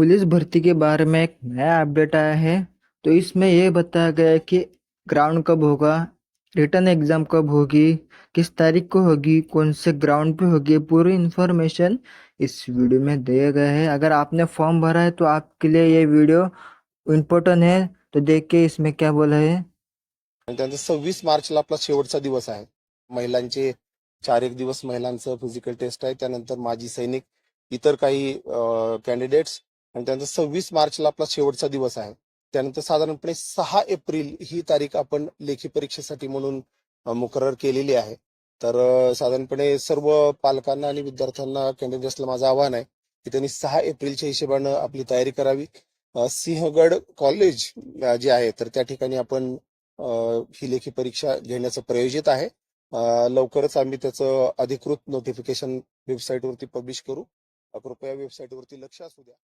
Police भर्ती के बारे में एक नया अपडेट आया है। तो इसमें ये बताया गया है कि ग्राउंड कब होगा, रिटर्न एग्जाम कब होगी, किस तारीख को होगी, कौन से ग्राउंड पे होगी, पूरी इन्फॉर्मेशन इस वीडियो में दिया गया है। अगर आपने फॉर्म भरा है तो आपके लिए ये वीडियो इम्पोर्टेंट है। तो देख के इसमें क्या बोला है। आणि त्यांचा 26 मार्चला आपला शेवटचा दिवस आहे. महिलांचे 4 एक दिवस महिलांचं फिजिकल टेस्ट आहे. त्यानंतर माजी सैनिक, इतर काही कॅन्डिडेट्स, आणि त्यांचा 26 मार्चला आपला शेवटचा दिवस आहे. त्यानंतर साधारणपणे 6 एप्रिल ही तारीख आपण लेखी परीक्षेसाठी म्हणून मुकरर केलेली आहे. तर साधारणपणे सर्व पालकांना आणि विद्यार्थ्यांना, कॅन्डिडेट्सला माझं आवाहन आहे की त्यांनी 6 एप्रिलच्या हिशोबानं आपली तयारी करावी. सिंहगड कॉलेज जे आहे तर त्या ठिकाणी आपण ही लेखी परीक्षा घेण्याचं प्रयोजित आहे. लवकरच आम्ही त्याचं अधिकृत नोटिफिकेशन वेबसाईटवरती पब्लिश करू. कृपया वेबसाईटवरती लक्ष असू द्या.